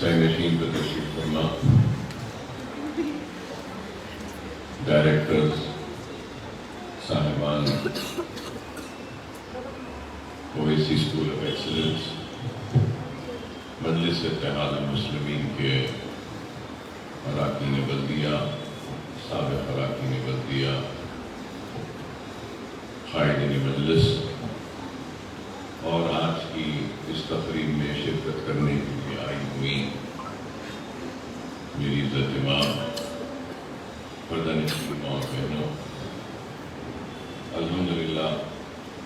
سینشین پہ تشریف فرما، ڈائریکٹرز، صاحبان اویسی اسکول آف ایکسلنس، مجلس اتحاد المسلمین کے اراکین بلدیہ، سابق اراکین بلدیہ، قائدین مجلس، اور آج کی اس تقریب میں شرکت کرنے کے لیے آئی ہوئی میری عزت امام پردہ نشین اور بہنوں، الحمدللہ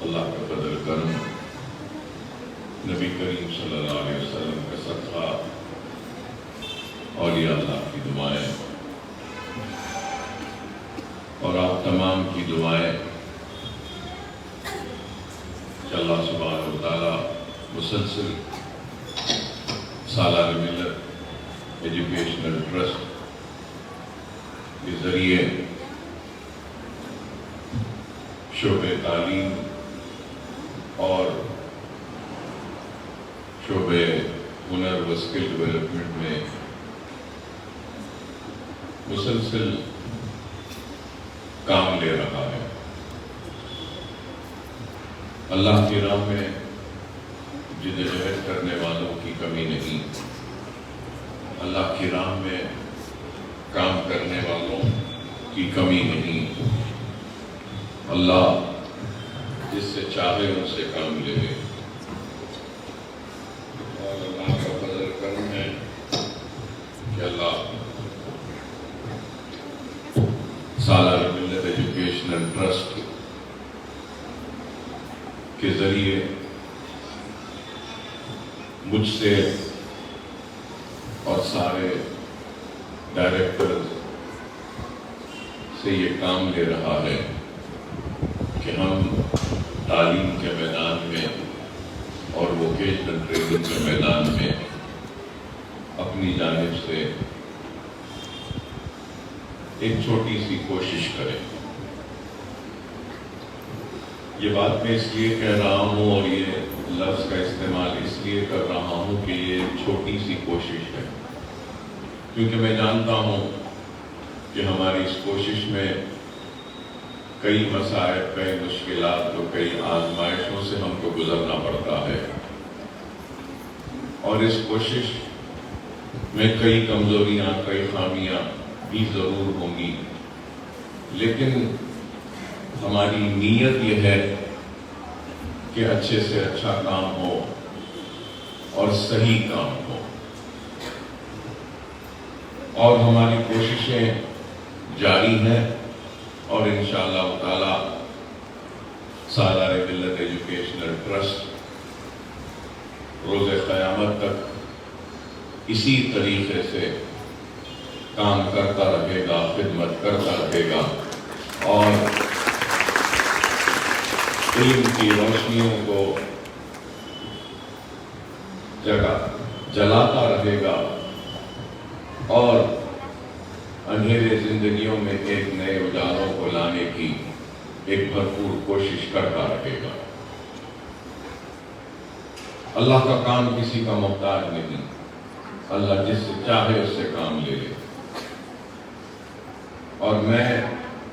اللہ کا فضل کرم، نبی کریم صلی اللہ علیہ وسلم کا صدقہ، اولیاء اللہ کی دعائیں اور آپ تمام کی دعائیں کہ اللہ سبحانہ و تعالیٰ مسلسل سالار ملت ایجوکیشنل ٹرسٹ کے ذریعے شعبہ تعلیم اور شعبہ ہنر و اسکل ڈیولپمنٹ میں مسلسل کام لے رہا ہے۔ اللہ کی راہ میں جدوجہد کرنے والوں کی کمی نہیں، اللہ کی راہ میں کام کرنے والوں کی کمی نہیں۔ اللہ جس سے چاہے ان سے کام لے لے، اور اللہ کا فضل کرم ہے کہ اللہ سالار ملت ایجوکیشنل ٹرسٹ کے ذریعے مجھ سے اور سارے ڈائریکٹرز سے یہ کام لے رہا ہے کہ ہم تعلیم کے میدان میں اور ووکیشنل ٹریننگ کے میدان میں اپنی جانب سے ایک چھوٹی سی کوشش کریں۔ یہ بات میں اس لیے کہہ رہا ہوں اور یہ لفظ کا استعمال اس لیے کر رہا ہوں کہ یہ چھوٹی سی کوشش ہے، کیونکہ میں جانتا ہوں کہ ہماری اس کوشش میں کئی مصائب، کئی مشکلات اور کئی آزمائشوں سے ہم کو گزرنا پڑتا ہے، اور اس کوشش میں کئی کمزوریاں، کئی خامیاں بھی ضرور ہوں گی، لیکن ہماری نیت یہ ہے کہ اچھے سے اچھا کام ہو اور صحیح کام ہو، اور ہماری کوششیں جاری ہیں، اور انشاءاللہ تعالی سالار ملت ایجوکیشنل ٹرسٹ روز قیامت تک اسی طریقے سے کام کرتا رہے گا، خدمت کرتا رہے گا، اور علم کی روشنیوں کو جلاتا رہے گا، اور اندھیرے زندگیوں میں ایک نئے اجالوں کو لانے کی ایک بھرپور کوشش کرتا رہے گا۔ اللہ کا کام کسی کا محتاج نہیں، اللہ جس سے چاہے اس سے کام لے لے، اور میں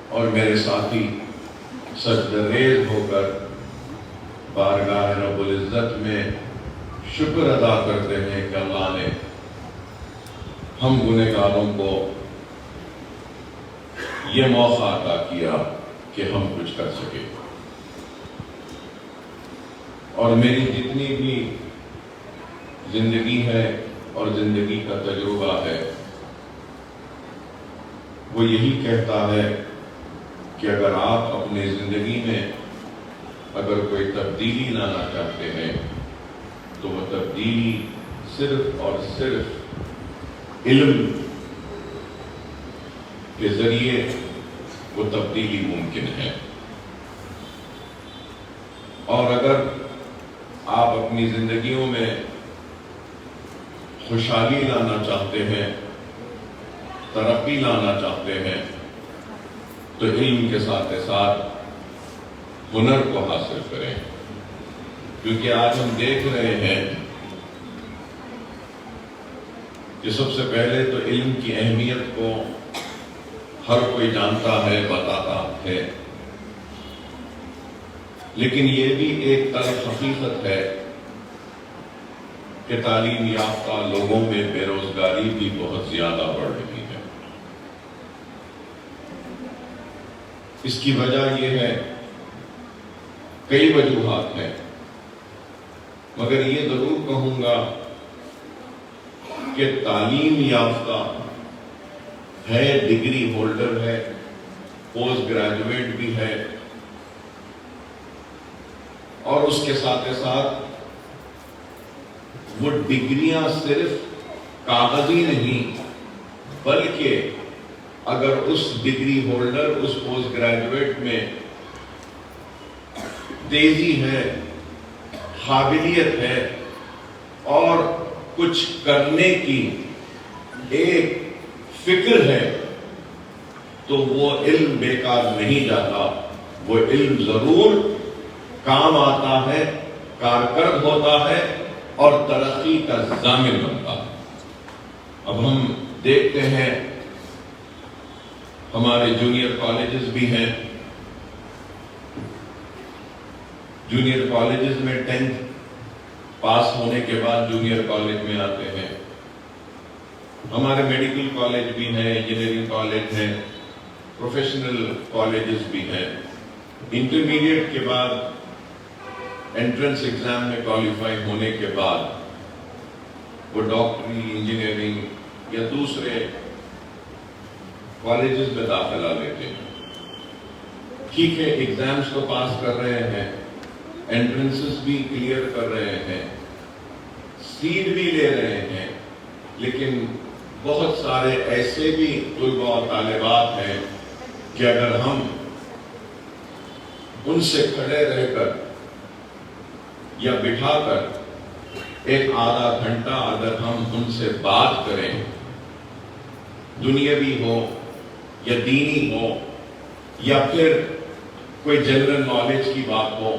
اور میرے ساتھی سجدریز ہو کر بارگاہ رب العزت میں شکر ادا کرتے ہیں کہ اللہ نے ہم گنہگاروں کو یہ موقع عطا کیا کہ ہم کچھ کر سکے، اور میری جتنی بھی زندگی ہے اور زندگی کا تجربہ ہے وہ یہی کہتا ہے کہ اگر آپ اپنی زندگی میں اگر کوئی تبدیلی لانا چاہتے ہیں تو وہ تبدیلی صرف اور صرف علم کے ذریعے وہ تبدیلی ممکن ہے، اور اگر آپ اپنی زندگیوں میں خوشحالی لانا چاہتے ہیں، ترقی لانا چاہتے ہیں، تو علم کے ساتھ ساتھ ہنر کو حاصل کریں، کیونکہ آج ہم دیکھ رہے ہیں کہ سب سے پہلے تو علم کی اہمیت کو ہر کوئی جانتا ہے، بتاتا ہے، لیکن یہ بھی ایک تلخ حقیقت ہے کہ تعلیم یافتہ لوگوں میں بے روزگاری بھی بہت زیادہ بڑھ رہی ہے۔ اس کی وجہ یہ ہے، کئی وجوہات ہیں، مگر یہ ضرور کہوں گا کہ تعلیم یافتہ ہے، ڈگری ہولڈر ہے، پوسٹ گریجویٹ بھی ہے، اور اس کے ساتھ ساتھ وہ ڈگریاں صرف کاغذی نہیں، بلکہ اگر اس ڈگری ہولڈر، اس پوسٹ گریجویٹ میں تیزی ہے، قابلیت ہے اور کچھ کرنے کی ایک فکر ہے، تو وہ علم بیکار نہیں جاتا، وہ علم ضرور کام آتا ہے، کارکرد ہوتا ہے اور ترقی کا ضامن بنتا ہے۔ اب ہم دیکھتے ہیں ہمارے جونیئر کالجز بھی ہیں، جونیئر کالجز میں 10th پاس ہونے کے بعد جونیئر کالج میں آتے ہیں، ہمارے میڈیکل کالج بھی ہیں، انجینئرنگ کالج ہیں، پروفیشنل کالجز بھی ہیں۔ انٹرمیڈیٹ کے بعد انٹرنس ایگزام میں کوالیفائی ہونے کے بعد وہ ڈاکٹری، انجینئرنگ یا دوسرے کالجز میں داخلہ لیتے ہیں۔ ٹھیک ہے، ایگزامز کو پاس کر رہے ہیں، انٹرنسز بھی کلیئر کر رہے ہیں، سیٹ بھی لے رہے ہیں، لیکن بہت سارے ایسے بھی طلباء اور طالبات ہیں کہ اگر ہم ان سے کھڑے رہ کر یا بٹھا کر ایک آدھا گھنٹہ اگر ہم ان سے بات کریں، دنیاوی ہو یا دینی ہو یا پھر کوئی جنرل نالج کی بات ہو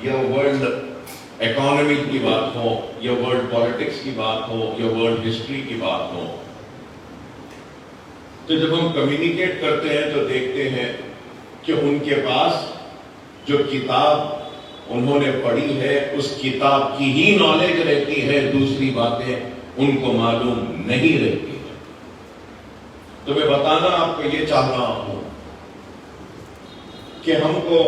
یا ورلڈ اکانومی کی بات ہو یا ورلڈ پالیٹکس کی بات ہو یا ورلڈ ہسٹری کی بات ہو، تو جب ہم کمیونیکیٹ کرتے ہیں تو دیکھتے ہیں کہ ان کے پاس جو کتاب انہوں نے پڑھی ہے اس کتاب کی ہی نالج رہتی ہے، دوسری باتیں ان کو معلوم نہیں رہتی ہے۔ تو میں بتانا آپ کو یہ چاہ رہا ہوں کہ ہم کو،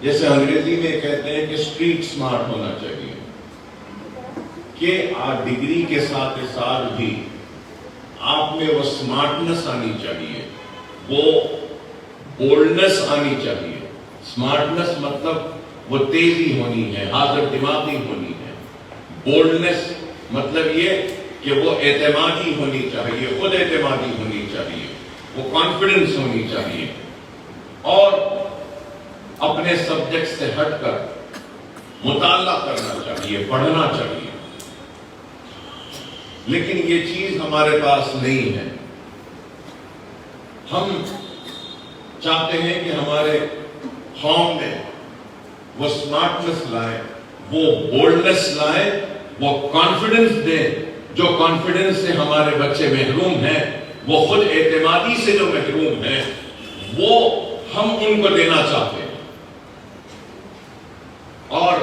جیسے انگریزی میں کہتے ہیں کہ اسٹریٹ سمارٹ ہونا چاہیے، کہ آپ ڈگری کے ساتھ ساتھ بھی آپ میں وہ سمارٹنس آنی چاہیے، وہ بولڈنس آنی چاہیے۔ سمارٹنس مطلب وہ تیزی ہونی ہے، حاضر دماغی ہونی ہے۔ بولڈنس مطلب یہ کہ وہ اعتمادی ہونی چاہیے، خود اعتمادی ہونی چاہیے، وہ کانفیڈنس ہونی چاہیے، اور اپنے سبجیکٹ سے ہٹ کر مطالعہ کرنا چاہیے، پڑھنا چاہیے۔ لیکن یہ چیز ہمارے پاس نہیں ہے۔ ہم چاہتے ہیں کہ ہمارے قوم میں وہ سمارٹنس لائیں، وہ بولڈنس لائیں، وہ کانفیڈنس دیں، جو کانفیڈنس سے ہمارے بچے محروم ہیں، وہ خود اعتمادی سے جو محروم ہیں، وہ ہم ان کو دینا چاہتے ہیں۔ اور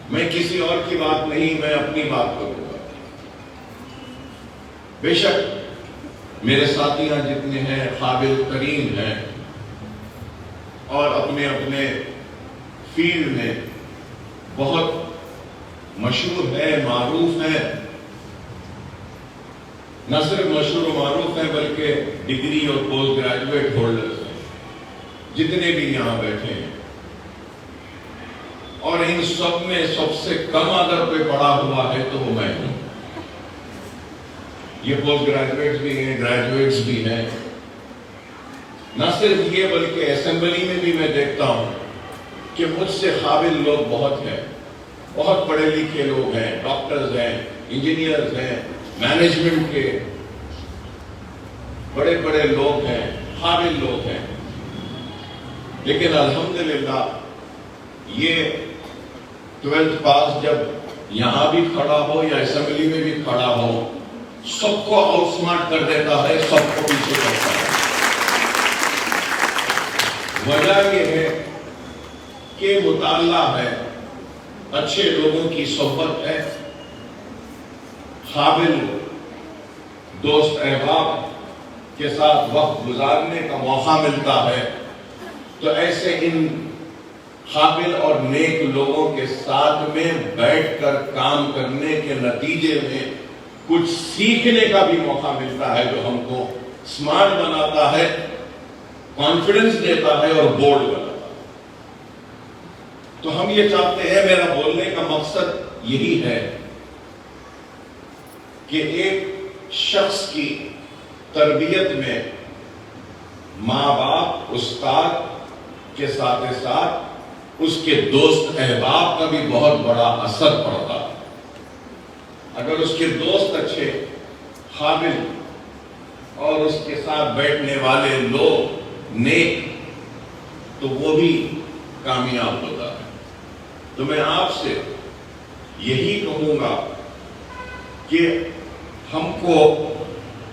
میں کسی اور کی بات نہیں، میں اپنی بات کروں گا۔ بے شک میرے ساتھیاں جتنے ہیں قابل ترین ہیں اور اپنے اپنے فیلڈ میں بہت مشہور ہے، معروف ہے، نہ صرف مشہور و معروف ہیں بلکہ ڈگری اور پوسٹ گریجویٹ ہولڈرز ہیں جتنے بھی یہاں بیٹھے ہیں۔ اور ان سب میں سب سے کم اگر کوئی پڑھا ہوا ہے تو وہ میں ہوں۔ یہ پوسٹ گریجویٹس بھی ہیں، گریجویٹس بھی ہیں۔ نہ صرف یہ بلکہ اسمبلی میں بھی میں دیکھتا ہوں کہ مجھ سے قابل لوگ بہت ہیں، بہت پڑھے لکھے لوگ ہیں، ڈاکٹرز ہیں، انجینئرز ہیں، مینجمنٹ کے بڑے بڑے لوگ ہیں، قابل لوگ ہیں، لیکن الحمدللہ یہ 12th پاس جب یہاں بھی کھڑا ہو یا اسمبلی میں بھی کھڑا ہو، سب کو آؤٹ سمارٹ کر دیتا ہے، سب کو پیچھے کرتا ہے۔ وجہ یہ ہے کہ مطالعہ ہے، اچھے لوگوں کی صحبت ہے، قابل دوست احباب کے ساتھ وقت گزارنے کا موقع ملتا ہے، تو ایسے ان قابل اور نیک لوگوں کے ساتھ میں بیٹھ کر کام کرنے کے نتیجے میں کچھ سیکھنے کا بھی موقع ملتا ہے، جو ہم کو سمارٹ بناتا ہے، کانفیڈنس دیتا ہے اور بولڈ بناتا ہے۔ تو ہم یہ چاہتے ہیں، میرا بولنے کا مقصد یہی ہے کہ ایک شخص کی تربیت میں ماں باپ، استاد کے ساتھ ساتھ اس کے دوست احباب کا بھی بہت بڑا اثر پڑتا ہے۔ اگر اس کے دوست اچھے، قابل اور اس کے ساتھ بیٹھنے والے لوگ نیک، تو وہ بھی کامیاب ہوتا ہے۔ تو میں آپ سے یہی کہوں گا کہ ہم کو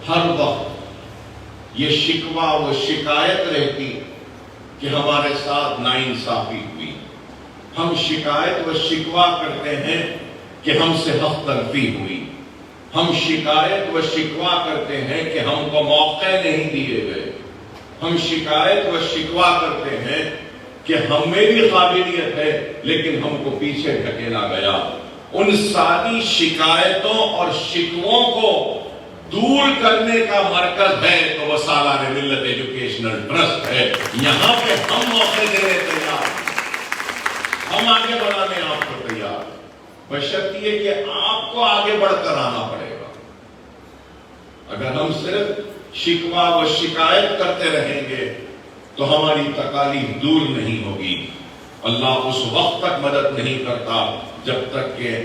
ہر وقت یہ شکوہ و شکایت رہتی کہ ہمارے ساتھ ناانصافی ہوئی، ہم شکایت و شکوہ کرتے ہیں کہ ہم سے حق تلفی ہوئی، ہم شکایت و شکوہ کرتے ہیں کہ ہم کو موقع نہیں دیے گئے، ہم شکایت و شکوہ کرتے ہیں کہ ہم میں بھی قابلیت ہے لیکن ہم کو پیچھے ڈھکیلا گیا۔ ان ساری شکایتوں اور شکووں کو دور کرنے کا مرکز ہے تو وہ سالار ملت ایجوکیشنل ٹرسٹ ہے۔ یہاں پہ ہم موقع دینے تیار، ہم آگے بڑھانے آپ کو تیار، بشرط یہ کہ آپ کو آگے بڑھ کر آنا پڑے گا۔ اگر ہم صرف شکوہ و شکایت کرتے رہیں گے تو ہماری تکالیف دور نہیں ہوگی۔ اللہ اس وقت تک مدد نہیں کرتا جب تک کہ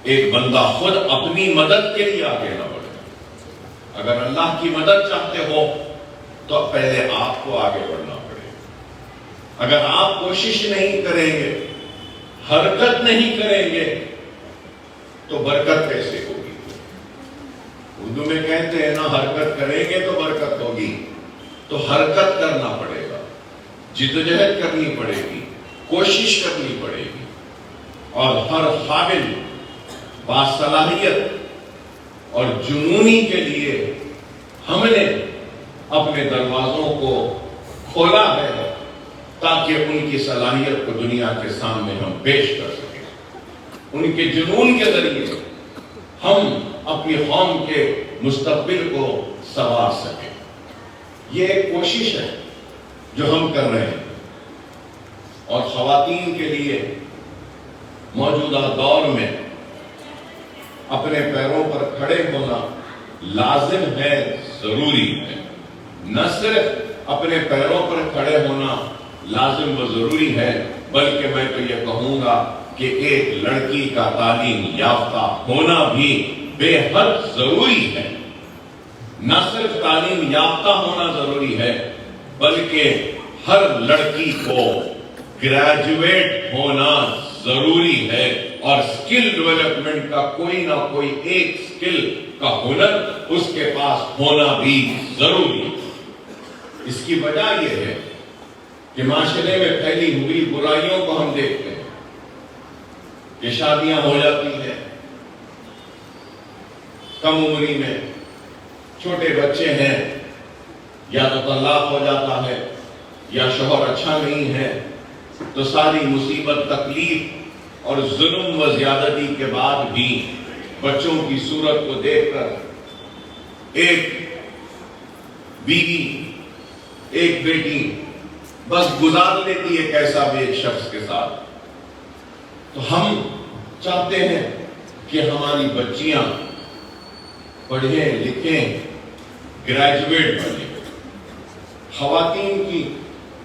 ایک بندہ خود اپنی مدد کے لیے آگے نہ بڑھے۔ اگر اللہ کی مدد چاہتے ہو تو پہلے آپ کو آگے بڑھنا پڑے۔ اگر آپ کوشش نہیں کریں گے، حرکت نہیں کریں گے، تو برکت کیسے ہوگی؟ اردو میں کہتے ہیں نا، حرکت کریں گے تو برکت ہوگی۔ تو حرکت کرنا پڑے گا، جدوجہد کرنی پڑے گی، کوشش کرنی پڑے گی، اور ہر قابل، باصلاحیت اور جنونی کے لیے ہم نے اپنے دروازوں کو کھولا ہے تاکہ ان کی صلاحیت کو دنیا کے سامنے ہم پیش کر سکیں۔ ان کے جنون کے ذریعے ہم اپنی قوم کے مستقبل کو سنوار سکیں۔ یہ ایک کوشش ہے جو ہم کر رہے ہیں، اور خواتین کے لیے موجودہ دور میں اپنے پیروں پر کھڑے ہونا لازم ہے، ضروری ہے۔ نہ صرف اپنے پیروں پر کھڑے ہونا لازم و ضروری ہے، بلکہ میں تو یہ کہوں گا کہ ایک لڑکی کا تعلیم یافتہ ہونا بھی بے حد ضروری ہے۔ نہ صرف تعلیم یافتہ ہونا ضروری ہے، بلکہ ہر لڑکی کو گریجویٹ ہونا ضروری ہے، اور سکل ڈیولپمنٹ کا کوئی نہ کوئی ایک سکل کا ہنر اس کے پاس ہونا بھی ضروری ہے۔ اس کی وجہ یہ ہے کہ معاشرے میں پھیلی ہوئی برائیوں کو ہم دیکھتے ہیں کہ شادیاں ہو جاتی ہیں کم عمری میں، چھوٹے بچے ہیں، یا تو طلاق ہو جاتا ہے یا شوہر اچھا نہیں ہے، تو ساری مصیبت، تکلیف اور ظلم و زیادتی کے بعد بھی بچوں کی صورت کو دیکھ کر ایک بیوی، ایک بیٹی بس گزار لیتی ہے کیسا بھی ایک شخص کے ساتھ۔ تو ہم چاہتے ہیں کہ ہماری بچیاں پڑھیں لکھیں، گریجویٹ بنیں۔ خواتین کی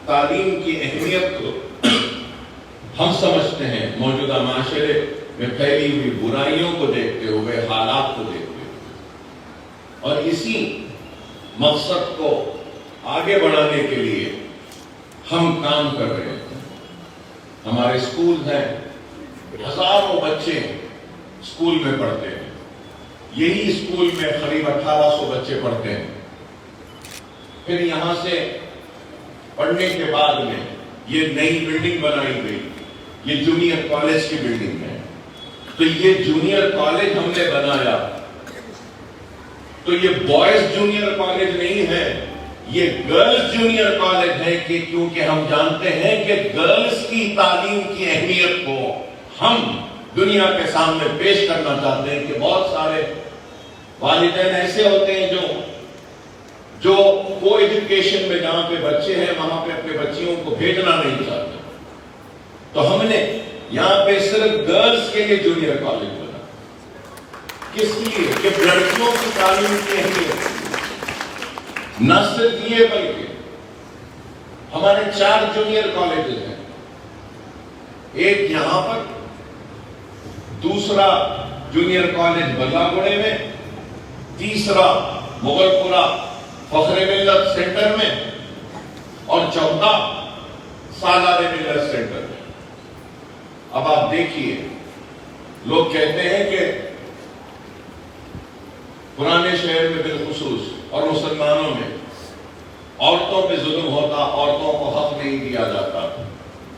تعلیم کی اہمیت کو ہم سمجھتے ہیں موجودہ معاشرے میں پھیلی ہوئی برائیوں کو دیکھتے ہوئے، حالات کو دیکھتے ہوئے، اور اسی مقصد کو آگے بڑھانے کے لیے ہم کام کر رہے ہیں۔ ہمارے اسکول ہیں، ہزاروں بچے اسکول میں پڑھتے ہیں، یہی اسکول میں قریب 1800 بچے پڑھتے ہیں. پھر یہاں سے پڑھنے کے بعد میں یہ نئی بلڈنگ بنائی گئی، یہ جونیئر کالج کی بلڈنگ ہے. تو یہ جونیئر کالج ہم نے بنایا تو یہ بوائز جونیئر کالج نہیں ہے، یہ گرلز جونیئر کالج ہے، کہ کیونکہ ہم جانتے ہیں کہ گرلز کی تعلیم کی اہمیت کو ہم دنیا کے سامنے پیش کرنا چاہتے ہیں. کہ بہت سارے والدین ایسے ہوتے ہیں جو کو ایجوکیشن میں جہاں پہ بچے ہیں وہاں پہ اپنے بچیوں کو بھیجنا نہیں چاہتے. تو ہم نے یہاں پہ صرف گرلز کے لیے جونیئر کالج بنا. کس لیے؟ کہ لڑکیوں کی تعلیم کی اہمیت. نہ صرف یہ بلکہ ہمارے 4 جونیئر کالجز ہیں، ایک یہاں پر، دوسرا جونیئر کالج بلا گڑے میں، تیسرا مغل پورہ فخر ملت سینٹر میں، اور چوتھا سالار ملت سینٹر میں. اب آپ دیکھیے، لوگ کہتے ہیں کہ پرانے شہر میں بالخصوص اور مسلمانوں میں عورتوں پہ ظلم ہوتا، عورتوں کو حق نہیں دیا جاتا.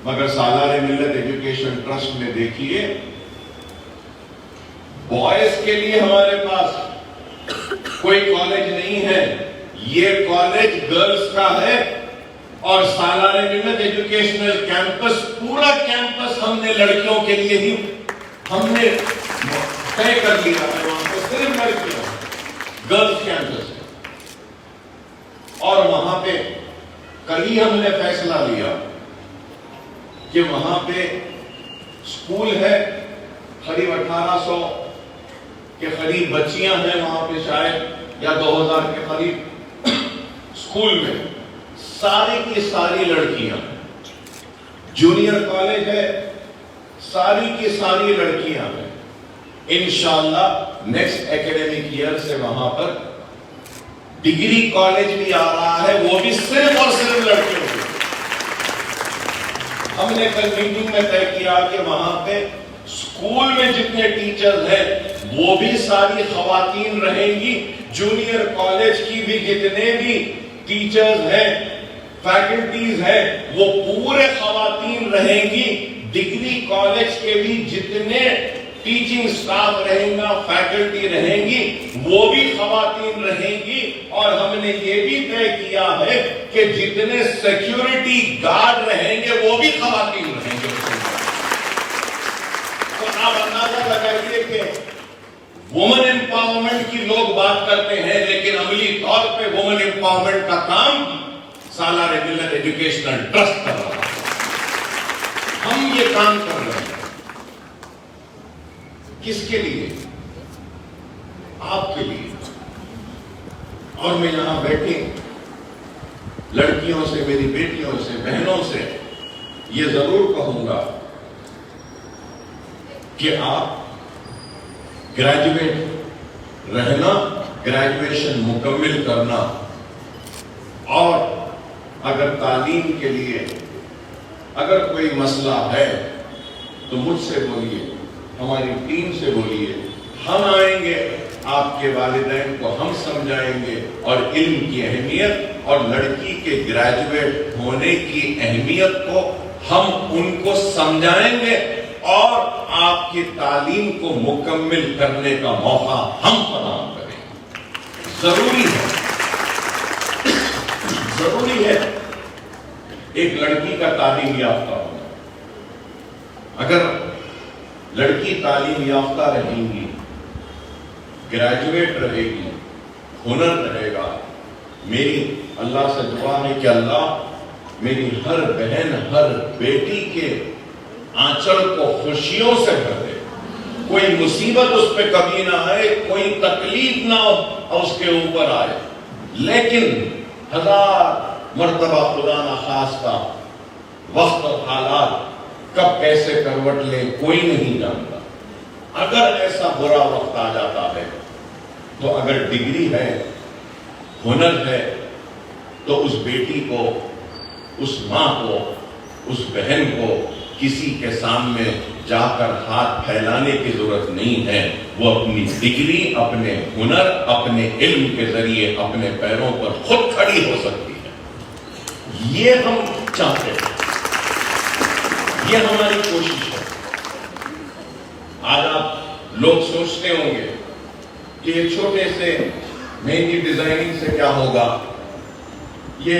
مگر سالار ملت ایجوکیشن ٹرسٹ میں دیکھیے، بوائز کے لیے ہمارے پاس کوئی کالج نہیں ہے، یہ کالج گرلز کا ہے. اور سالار ملت ایجوکیشنل کیمپس، پورا کیمپس ہم نے لڑکیوں کے لیے ہی ہم نے طے کر لیا ہے. وہاں پہ صرف لڑکیاں، گرلز کیمپس ہے. اور وہاں پہ کل ہی ہم نے فیصلہ لیا کہ وہاں پہ اسکول ہے، قریب 1800 کے قریب بچیاں ہیں وہاں پہ، شاید یا 2000 کے قریب اسکول میں ساری کی ساری لڑکیاں. جونیئر کالج ہے، ساری کی ساری لڑکیاں ہیں. انشاءاللہ نیکسٹ ایکیڈیمک ایئر سے وہاں پر ڈگری کالج بھی آ رہا ہے، وہ بھی صرف اور صرف لڑکیوں کے. ہم نے کل میٹنگ میں طے کیا کہ وہاں پہ اسکول میں جتنے ٹیچرز ہیں وہ بھی ساری خواتین رہیں گی. جونیئر کالج کی بھی جتنے بھی ٹیچرز ہیں، فیکلٹیز ہیں، وہ پورے خواتین رہیں گی. ڈگری کالج کے بھی جتنے ٹیچنگ سٹاف رہیں گا، فیکلٹی رہیں گی، وہ بھی خواتین رہیں گی. اور ہم نے یہ بھی طے کیا ہے کہ جتنے سیکیورٹی گارڈ رہیں گے وہ بھی خواتین رہیں گے. تو آپ اندازہ لگائیے کہ وومن امپاورمنٹ کی لوگ بات کرتے ہیں، لیکن عملی طور پہ وومن امپاورمنٹ کا کام سالار ملت ایجوکیشنل ٹرسٹ کر رہا ہے. ہم یہ کام کر رہے ہیں کس کے لیے؟ آپ کے لیے. اور میں یہاں بیٹھے لڑکیوں سے، میری بیٹیوں سے، بہنوں سے یہ ضرور کہوں گا کہ آپ گریجویٹ رہنا، گریجویشن مکمل کرنا، اور اگر تعلیم کے لیے اگر کوئی مسئلہ ہے تو مجھ سے بولیے، ہماری ٹیم سے بولیے. ہم آئیں گے، آپ کے والدین کو ہم سمجھائیں گے، اور علم کی اہمیت اور لڑکی کے گریجویٹ ہونے کی اہمیت کو ہم ان کو سمجھائیں گے، اور آپ کی تعلیم کو مکمل کرنے کا موقع ہم فراہم کریں گے. ضروری ہے ایک لڑکی کا تعلیم یافتہ ہونا. اگر لڑکی تعلیم یافتہ رہے گی، گریجویٹ رہے گی، ہنر رہے گا، میری اللہ سے دعا ہے کہ اللہ میری ہر بہن، ہر بیٹی کے آنچل کو خوشیوں سے بھر دے. کوئی مصیبت اس پہ کبھی نہ آئے، کوئی تکلیف نہ اس کے اوپر آئے. لیکن 1000 مرتبہ خدا نہ خواستہ وقت اور حالات کب کیسے کروٹ لیں کوئی نہیں جانتا. اگر ایسا برا وقت آ جاتا ہے تو اگر ڈگری ہے، ہنر ہے، تو اس بیٹی کو، اس ماں کو، اس بہن کو کسی کے سامنے جا کر ہاتھ پھیلانے کی ضرورت نہیں ہے. وہ اپنی ڈگری، اپنے ہنر، اپنے علم کے ذریعے اپنے پیروں پر خود کھڑی ہو سکتی ہے. یہ ہم چاہتے ہیں، یہ ہماری کوشش ہے. آج آپ لوگ سوچتے ہوں گے کہ یہ چھوٹے سے مہندی ڈیزائننگ سے کیا ہوگا، یہ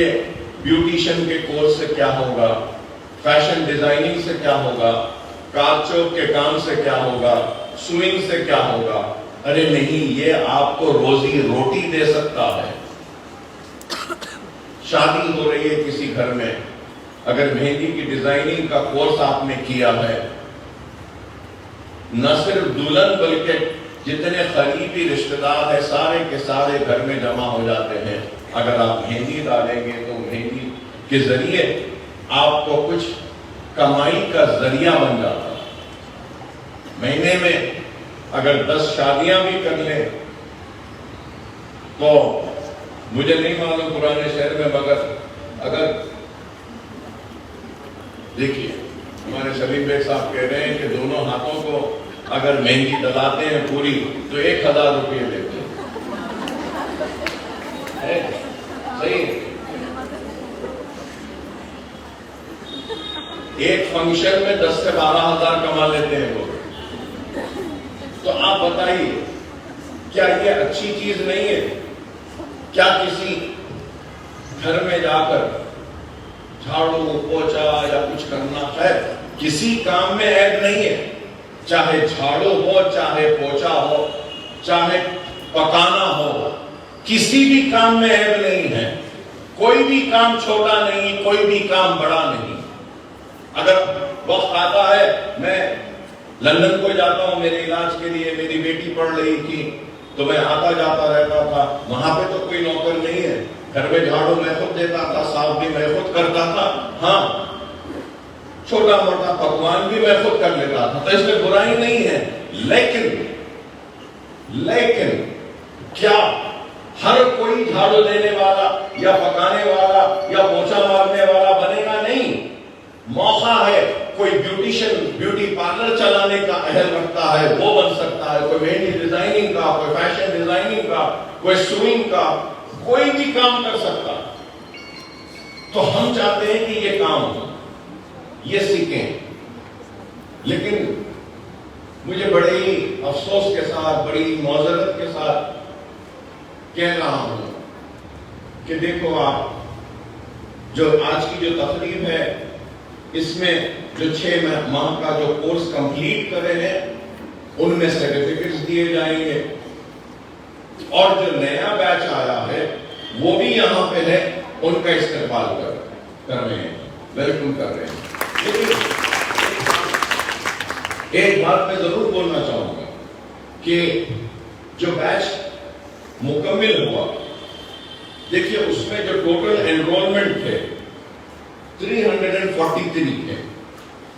بیوٹیشن کے کورس سے کیا ہوگا، فیشن ڈیزائننگ سے کیا ہوگا، کاچ چوک کے کام سے کیا ہوگا، سوئنگ سے کیا ہوگا. ارے نہیں، یہ آپ کو روزی روٹی دے سکتا ہے. شادی ہو رہی ہے کسی گھر میں، اگر مہندی کی ڈیزائننگ کا کورس آپ نے کیا ہے، نہ صرف دلہن بلکہ جتنے قریبی رشتہ دار ہیں سارے کے سارے گھر میں جمع ہو جاتے ہیں. اگر آپ مہندی ڈالیں گے تو مہندی کے ذریعے آپ کو کچھ کمائی کا ذریعہ بن جاتا ہے. مہینے میں اگر 10 شادیاں بھی کر لیں تو مجھے نہیں معلوم پرانے شہر میں، مگر اگر دیکھیے ہمارے سلیم بیگ صاحب کہہ رہے ہیں کہ دونوں ہاتھوں کو اگر مہندی ڈلاتے ہیں پوری تو 1000 روپے لیتے ہیں. صحیح، ایک فنکشن میں 10 سے 12,000 کما لیتے ہیں لوگ. تو آپ بتائیے کیا یہ اچھی چیز نہیں ہے؟ کیا کسی گھر میں جا کر جھاڑو پوچھا یا کچھ کرنا ہے، کسی کام میں عیب نہیں ہے. چاہے جھاڑو ہو، چاہے پوچھا ہو، چاہے پکانا ہو، کسی بھی کام میں عیب نہیں ہے. کوئی بھی کام چھوٹا نہیں، کوئی بھی کام بڑا نہیں. اگر وقت آتا ہے، میں لندن کو جاتا ہوں میرے علاج کے لیے، میری بیٹی پڑھ رہی تھی تو میں آتا جاتا رہتا تھا. وہاں پہ تو کوئی نوکر نہیں ہے، گھر میں جھاڑو میں خود دیتا تھا، صاف بھی میں خود کرتا تھا. ہاں، چھوٹا موٹا پکوان بھی میں خود کر لیتا تھا، تو اس میں برائی نہیں ہے. لیکن کیا ہر کوئی جھاڑو دینے والا یا پکانے والا یا پوچھا مارنے والا بنے گا؟ نہیں. موقع ہے، کوئی بیوٹیشن بیوٹی پارلر چلانے کا اہل رکھتا ہے وہ بن سکتا ہے، کوئی مہندی ڈیزائننگ کا، کوئی فیشن ڈیزائننگ کا، کوئی سوئنگ کا، کوئی بھی کام کر سکتا. تو ہم چاہتے ہیں کہ یہ کام ہو، یہ سیکھیں. لیکن مجھے بڑے ہی افسوس کے ساتھ، بڑی معذرت کے ساتھ کہہ رہا ہوں کہ دیکھو آپ جو آج کی جو تقریب ہے، اس میں جو 6 ماہ کا جو کورس کمپلیٹ کرے ہیں ان میں سرٹیفکیٹس دیے جائیں گے، اور جو نیا بیچ آیا ہے وہ بھی یہاں پہ ہے، ان کا استقبال کر رہے ہیں، ویلکم کر رہے ہیں. لیکن ایک بات میں ضرور بولنا چاہوں گا کہ جو بیچ مکمل ہوا، دیکھیے اس میں جو ٹوٹل انرولمنٹ تھے 343 تھے.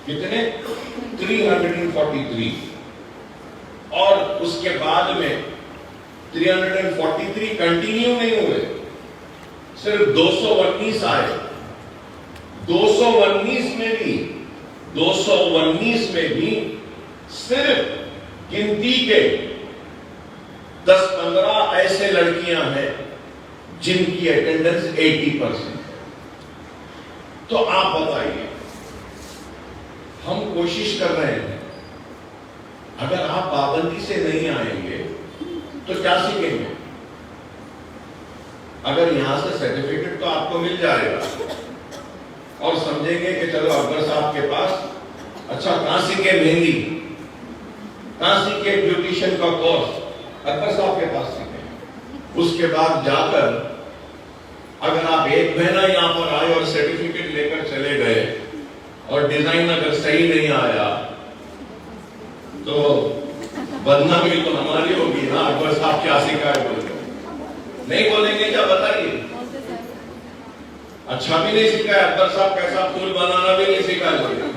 کتنے؟ 343. اور اس کے بعد میں 343 کنٹینیو نہیں ہوئے، صرف 219 آئے. 219 میں بھی صرف گنتی کے 10-15 ایسے لڑکیاں ہیں جن کی اٹینڈنس 80%. تو آپ بتائیے، ہم کوشش کر رہے ہیں، اگر آپ پابندی سے نہیں آئیں گے تو کیا سیکھیں گے؟ اگر یہاں سے سرٹیفکیٹ تو آپ کو مل جائے گا اور سمجھیں گے کہ چلو اکبر صاحب کے پاس، اچھا کہاں سیکھے مہندی، کہاں سیکھے بیوٹیشن کا کورس، اکبر صاحب کے پاس سیکھیں. اس کے بعد جا کر اگر آپ 1 مہینہ یہاں پر آئے اور سرٹیفکیٹ لے کر چلے گئے اور ڈیزائن اگر صحیح نہیں آیا تو بدنامی تو ہماری ہوگی نا. اکبر صاحب کیا سیکھا ہے بولتے نہیں بولیں گے کیا؟ بتائیے. اچھا بھی نہیں سیکھا ہے اکبر صاحب، کیسا پھول بنانا بھی نہیں سیکھا ہے.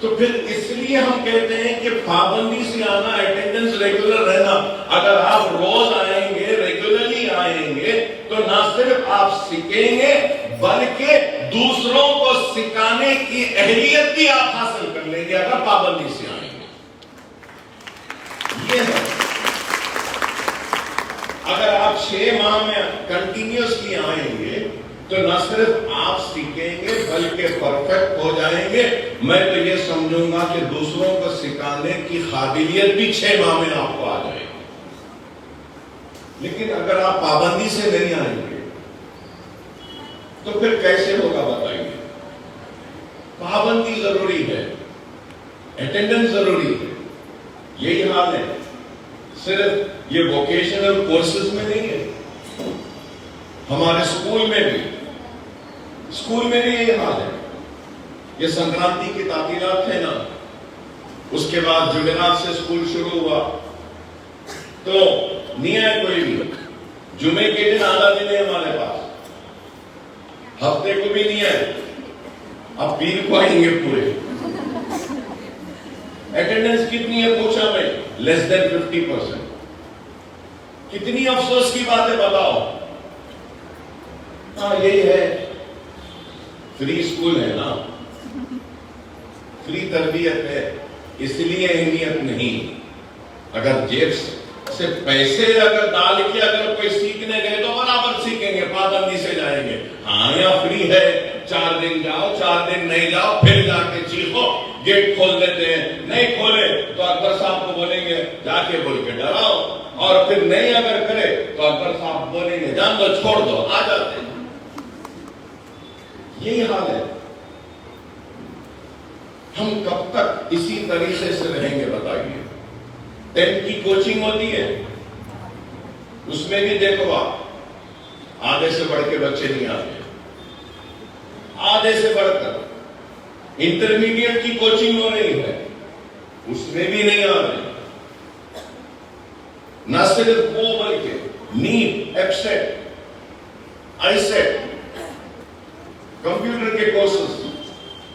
تو پھر اس لیے ہم کہتے ہیں کہ پابندی سے آنا، اٹینڈنس ریگولر رہنا. اگر آپ روز آئیں گے، ریگولرلی آئیں گے تو نہ صرف آپ سیکھیں گے بلکہ دوسروں کو سکھانے کی اہلیت بھی آپ حاصل کر لیں گے اگر پابندی سے آئیں گے. یہ ہے اگر آپ 6 ماہ میں کنٹینیوسلی آئیں گے تو نہ صرف آپ سیکھیں گے بلکہ پرفیکٹ ہو جائیں گے. میں تو یہ سمجھوں گا کہ دوسروں کو سکھانے کی قابلیت بھی 6 ماہ میں آپ کو آ جائے گی. لیکن اگر آپ پابندی سے نہیں آئیں گے تو پھر کیسے ہوگا بتائیے. پابندی ضروری ہے, اٹینڈنس ضروری ہے. یہی حال ہے, صرف یہ ووکیشنل کورسز میں نہیں ہے, ہمارے اسکول میں بھی یہی حال ہے. یہ سنکرانتی کی تعطیلات ہے نا, اس کے بعد جمعرات سے اسکول شروع ہوا تو نہیں آئے کوئی بھی. جمعے کے دن آدھا دن ہے ہمارے پاس, ہفتے کو بھی نہیں آئے, اب پیر کو آئیں گے پورے. اٹینڈنس کتنی ہے پوچھا میں, لیس دین 50%. کتنی افسوس کی بات ہے بتاؤ. ہاں یہی ہے, فری اسکول ہے نا, فری تربیت ہے, اس لیے اہمیت نہیں. اگر جیب سے پیسے اگر ڈال کے اگر کوئی سیکھنے گئے تو برابر سیکھیں گے, پابندی سے جائیں گے. ہاں یا فری ہے, 4 دن جاؤ 4 دن نہیں جاؤ, پھر جا کے چیخو, گیٹ کھول دیتے ہیں. نہیں کھولے تو اکبر صاحب کو بولیں گے جا کے بول کے ڈراؤ, اور پھر نہیں اگر کرے تو اکبر صاحب بولیں گے جان دو چھوڑ دو, آ جاتے ہیں. یہی حال ہے. ہم کب تک اسی طریقے سے رہیں گے بتائیے. 10 کی کوچنگ ہوتی ہے, اس میں بھی دیکھو آپ آدھے سے بڑھ کے بچے نہیں آتے, آدھے سے بڑھ کر. انٹرمیڈیٹ کی کوچنگ ہو رہی ہے, اس میں بھی نہیں آ رہے. نہ صرف وہ بلکہ نیٹ, ایپسیٹ, آئی سیٹ, کمپیوٹر کے کورسز,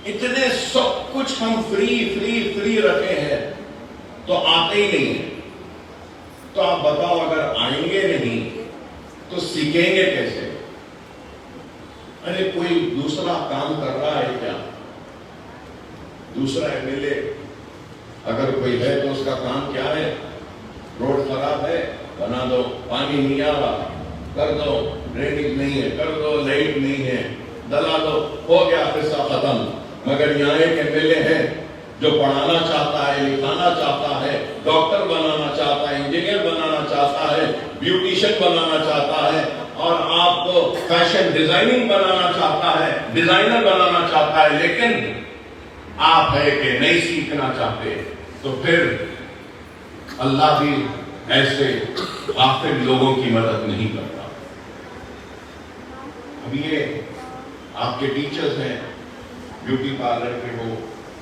اتنے سب کچھ ہم فری رکھے ہیں تو آتے ہی نہیں ہیں. تو آپ بتاؤ اگر آئیں گے نہیں تو سیکھیں گے کیسے؟ ارے کوئی دوسرا کام کر رہا ہے کیا؟ دوسرا MLA اگر کوئی ہے تو اس کا کام کیا ہے؟ روڈ خراب ہے بنا دو, پانی نہیں آ رہا کر دو, ڈرینیج نہیں ہے کر دو, لائٹ نہیں ہے دلا دو, ہو گیا قصہ ختم. مگر یہاں ایک MLA ہے جو پڑھانا چاہتا ہے, لکھانا چاہتا ہے, ڈاکٹر بنانا چاہتا ہے, انجینئر بنانا چاہتا ہے, بیوٹیشین بنانا چاہتا ہے, اور آپ کو فیشن ڈیزائننگ بنانا چاہتا ہے, ڈیزائنر بنانا چاہتا ہے, لیکن آپ ہے کہ نہیں سیکھنا چاہتے. تو پھر اللہ بھی ایسے غافل لوگوں کی مدد نہیں کرتا. اب یہ آپ کے ٹیچرز ہیں, بیوٹی پارلر کے ہو,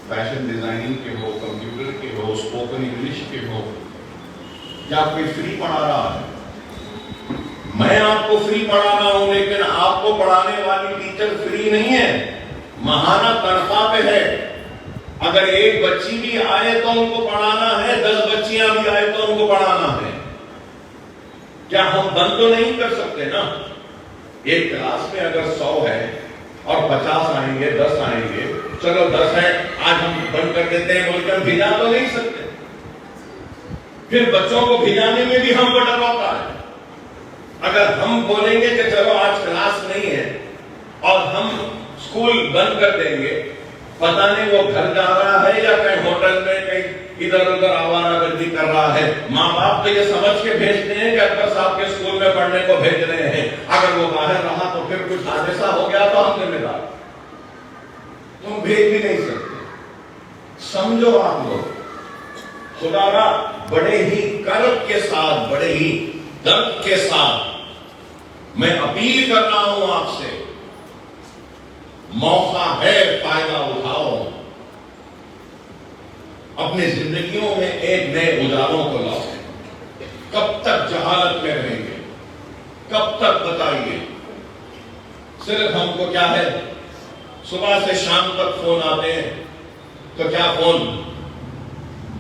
فیشن ڈیزائننگ کے ہو, کمپیوٹر کے ہو, اسپوکن انگلش کے ہو, کیا کوئی فری پڑھا رہا ہے؟ میں آپ کو فری پڑھا رہا ہوں, لیکن آپ کو پڑھانے والی ٹیچر فری نہیں ہے, ماہانہ تنخواہ پہ ہے. اگر ایک بچی بھی آئے تو ان کو پڑھانا ہے, 10 بچیاں بھی آئے تو ان کو پڑھانا ہے. کیا ہم بند تو نہیں کر سکتے نا؟ ایک کلاس میں اگر 100 ہے اور 50 آئیں گے, 10 آئیں گے, چلو 10 ہے آج ہم بند کر دیتے ہیں بول کے ہم بھیجا تو نہیں سکتے. پھر بچوں کو بھیجانے میں بھی ہم کو ڈر ہوتا ہے. اگر ہم بولیں گے کہ چلو آج کلاس نہیں ہے اور ہم اسکول بند کر دیں گے, پتہ نہیں وہ گھر جا رہا ہے یا کہیں ہوٹل میں کہیں ادھر ادھر آوارہ گردی کر رہا ہے. ماں باپ تو یہ سمجھ کے بھیجتے ہیں کہ اکبر صاحب کے اسکول میں پڑھنے کو بھیج رہے ہیں, اگر وہ باہر رہا تو پھر کچھ حادثہ ہو گیا تو ہم ذمہ دار, تم بھیج بھی نہیں سکتے. سمجھو آپ لوگ, خدا را بڑے ہی کرب کے ساتھ, بڑے ہی درد کے ساتھ میں اپیل کر رہا ہوں آپ سے, موقع ہے, فائدہ اٹھاؤ, اپنی زندگیوں میں ایک نئے اجالوں کو لاؤ. کب تک جہالت میں رہیں گے؟ کب تک بتائیے؟ صرف ہم کو کیا ہے, صبح سے شام تک فون آتے ہیں, تو کیا فون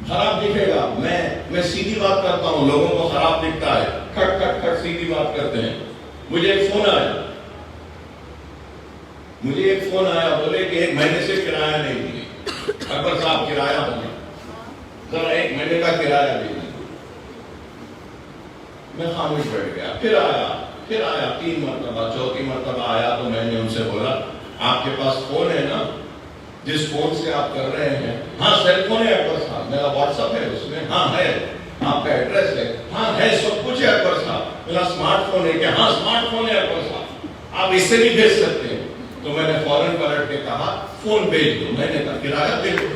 خراب دکھے گا؟ میں سیدھی بات کرتا ہوں, لوگوں کو خراب دکھتا ہے, کھٹ کھٹ کھٹ سیدھی بات کرتے ہیں. مجھے ایک فون آیا, مجھے ایک فون آیا، بولے کہ 1 مہینے سے کرایہ نہیں دیے، اکبر صاحب کرایہ ہو گیا، ذرا 1 مہینے کا کرایہ دے دیں۔ میں خاموش بیٹھ گیا۔ پھر آیا 3 مرتبہ، چوتھی مرتبہ آیا تو میں نے ان سے بولا آپ کے پاس فون ہے نا جس فون سے آپ کر رہے ہیں؟ ہاں سیل فون ہے اکبر صاحب۔ میرا واٹس ایپ ہے اس میں؟ ہاں ہے۔ آپ کا ایڈریس ہے؟ ہاں ہے، سب کچھ ہے اکبر صاحب۔ میرا اسمارٹ فون ہے کیا؟ ہاں اسمارٹ فون ہے اکبر صاحب، آپ اس سے بھی بھیج سکتے ہیں۔ تو میں نے فوراً پلٹ کے کہا فون بھیج دو۔ میں نے کہا کرایہ دے دو۔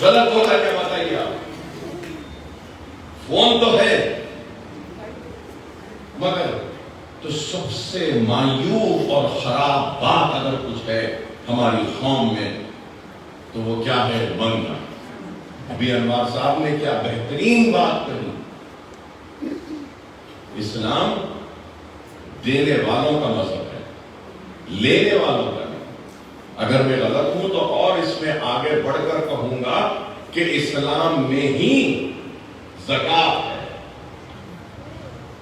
غلط ہو رہا ہے کیا بتائیے آپ؟ فون تو ہے، مگر تو سب سے مایوس اور خراب بات اگر کچھ ہے ہماری قوم میں تو وہ کیا ہے؟ منگنا۔ ابھی انوار صاحب نے کیا بہترین بات کہی۔ اسلام دینے والوں کا مذہب ہے، لینے والوں کا نہیں۔ اگر میں غلط ہوں تو اور اس میں آگے بڑھ کر کہوں گا کہ اسلام میں ہی زکات ہے۔